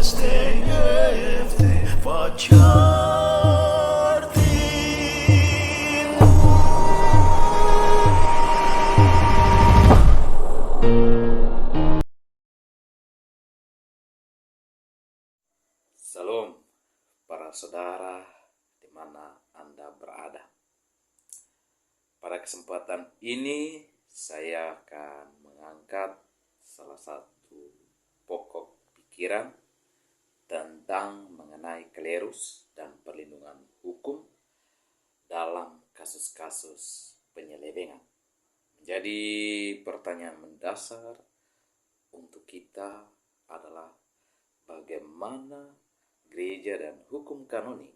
STFT Fajar Timur. Salam para saudara di mana Anda berada. Pada kesempatan ini saya akan mengangkat salah satu pokok pikiran tentang mengenai klerus dan perlindungan hukum dalam kasus-kasus penyelewengan. Menjadi pertanyaan mendasar untuk kita adalah bagaimana gereja dan hukum kanonik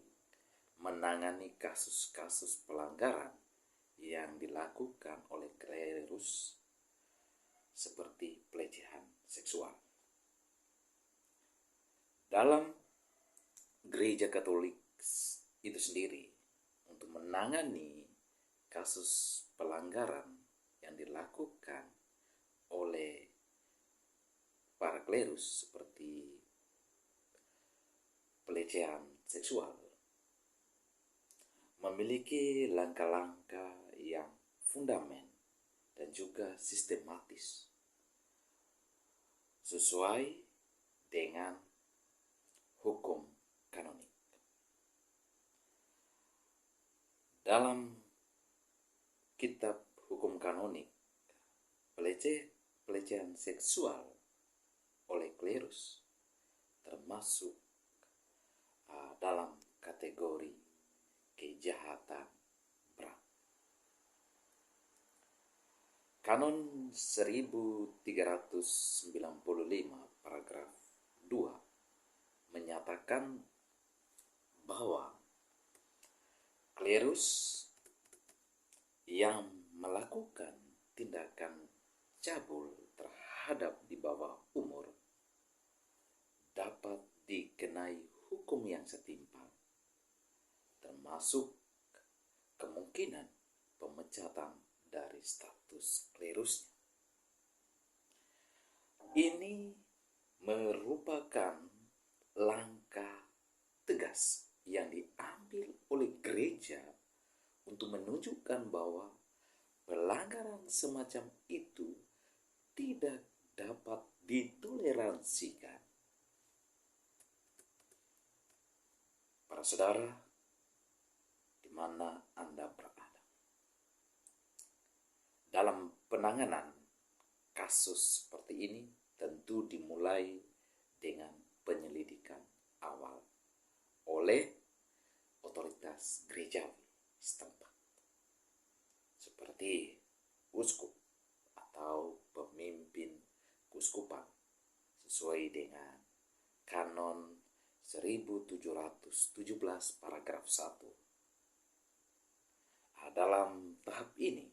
menangani kasus-kasus pelanggaran yang dilakukan oleh klerus seperti pelecehan seksual. Dalam gereja Katolik itu sendiri, untuk menangani kasus pelanggaran yang dilakukan oleh para klerus seperti pelecehan seksual, memiliki langkah-langkah yang fundamental dan juga sistematis sesuai dengan hukum kanonik. Dalam kitab hukum kanonik, pelecehan seksual oleh klerus termasuk dalam kategori kejahatan berat. Kanon 1395 paragraf 2 menyatakan bahwa klerus yang melakukan tindakan cabul terhadap di bawah umur dapat dikenai hukum yang setimpal, termasuk kemungkinan pemecatan dari status klerusnya. Ini merupakan langkah tegas yang diambil oleh gereja untuk menunjukkan bahwa pelanggaran semacam itu tidak dapat ditoleransikan. Para saudara, di mana Anda berada, dalam penanganan kasus seperti ini tentu dimulai dengan penyelidikan awal oleh otoritas gerejawi setempat, seperti uskup atau pemimpin keuskupan sesuai dengan kanon 1717 paragraf 1. Dalam tahap ini,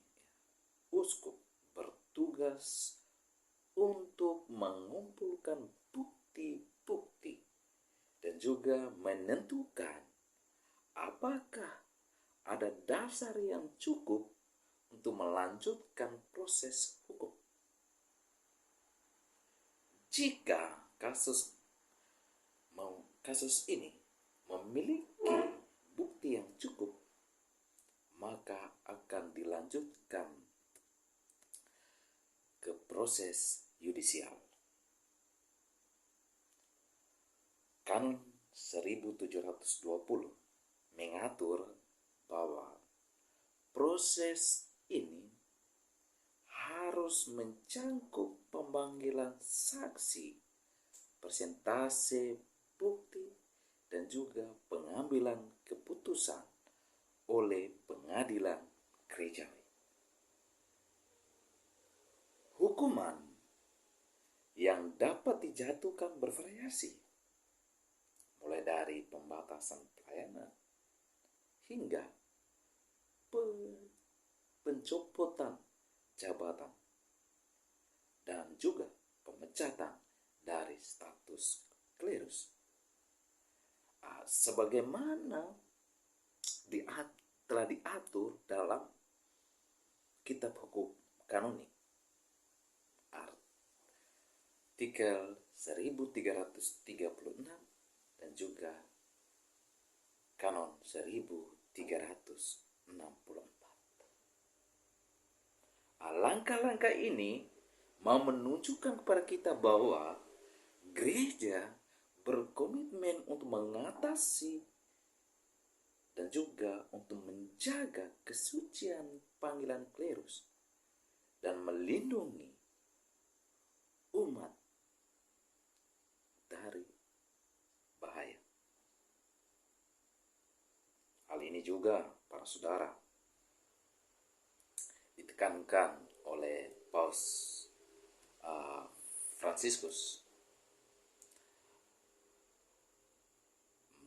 uskup bertugas untuk mengumpulkan bukti-bukti dan juga menentukan apakah ada dasar yang cukup untuk melanjutkan proses hukum. Jika kasus ini memiliki bukti yang cukup, maka akan dilanjutkan ke proses yudisial. Kanon 1720 mengatur bahwa proses ini harus mencangkup pemanggilan saksi, persentase bukti, dan juga pengambilan keputusan oleh pengadilan gerejawi. Hukuman yang dapat dijatuhkan bervariasi, mulai dari pembatasan pelayanan hingga pencopotan jabatan dan juga pemecatan dari status klerus. Sebagaimana telah diatur dalam kitab hukum kanonik. artikel 1336 dan juga kanon 1364. Langkah-langkah ini mau menunjukkan kepada kita bahwa gereja berkomitmen untuk mengatasi dan juga untuk menjaga kesucian panggilan klerus dan melindungi umat dari bahaya. Hal ini juga, para saudara, ditekankan oleh Paus Fransiskus,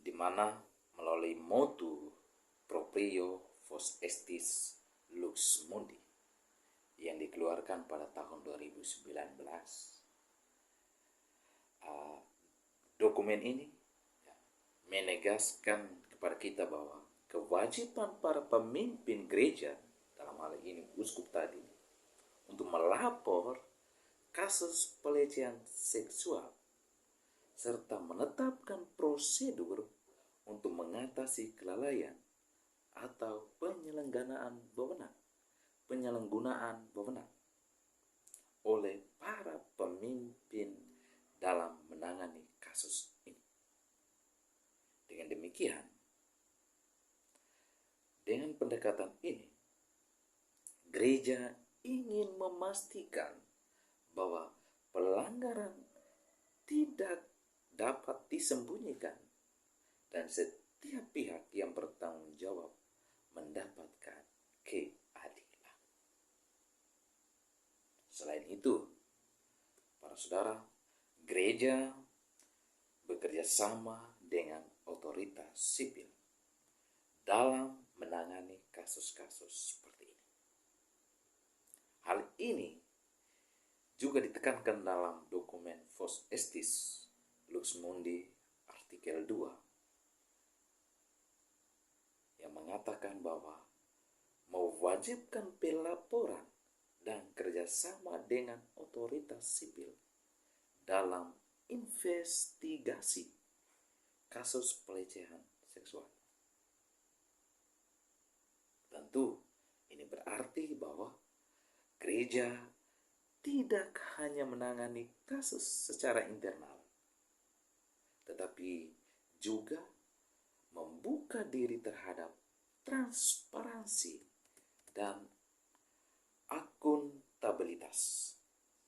di mana melalui motu Proprio Vos Estis Lux Mundi yang dikeluarkan pada tahun 2019. Dokumen ini menegaskan kepada kita bahwa kewajiban para pemimpin gereja, dalam hal ini uskup tadi, untuk melapor kasus pelecehan seksual serta menetapkan prosedur untuk mengatasi kelalaian atau penyalahgunaan wewenang oleh para pemimpin dalam menangani kasus ini. Dengan demikian, dengan pendekatan ini, gereja ingin memastikan bahwa pelanggaran tidak dapat disembunyikan dan setiap pihak yang bertanggung jawab mendapatkan keadilan. Selain itu, para saudara, gereja bekerja sama dengan otoritas sipil dalam menangani kasus-kasus seperti ini. Hal ini juga ditekankan dalam dokumen Vos Estis Lux Mundi artikel 2 yang mengatakan bahwa mewajibkan pelaporan dan kerjasama dengan otoritas sipil dalam investigasi kasus pelecehan seksual. Tentu ini berarti bahwa gereja tidak hanya menangani kasus secara internal, tetapi juga membuka diri terhadap transparansi dan akuntabilitas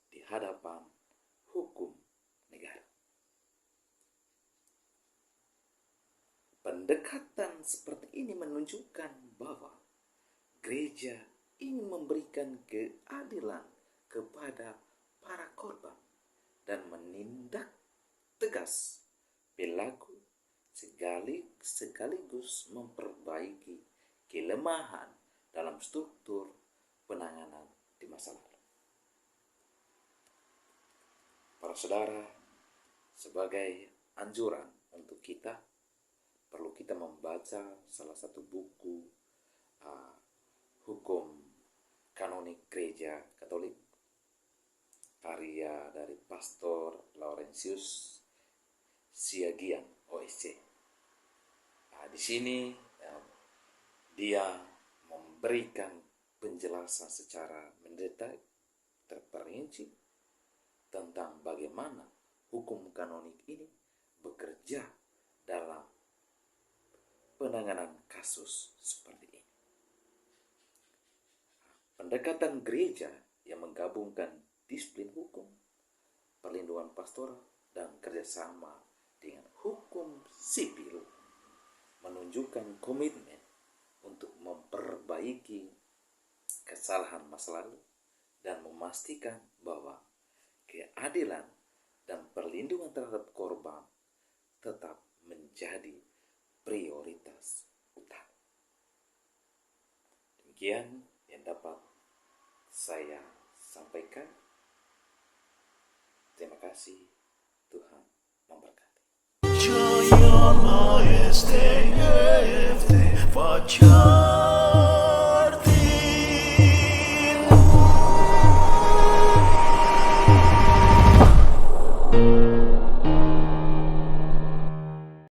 di hadapan hukum negara. Pendekatan seperti ini menunjukkan bahwa gereja ingin memberikan keadilan kepada para korban dan menindak tegas pelaku sekaligus memperbaiki kelemahan dalam struktur penanganan di masa lalu. Para saudara, sebagai anjuran untuk kita, perlu kita membaca salah satu buku hukum kanonik gereja Katolik, karya dari Pastor Laurentius Siagian, OSC. Di sini dia memberikan penjelasan secara mendetail, terperinci tentang bagaimana hukum kanonik ini bekerja dalam penanganan kasus seperti ini. Pendekatan gereja yang menggabungkan disiplin hukum, perlindungan pastoral, dan kerjasama dengan hukum sipil menunjukkan komitmen untuk memperbaiki kesalahan masa lalu dan memastikan bahwa keadilan dan perlindungan terhadap korban tetap menjadi prioritas utama. Demikian yang dapat saya sampaikan. Terima kasih. Tuhan memberkati. Jaya Maestri Efte Fajar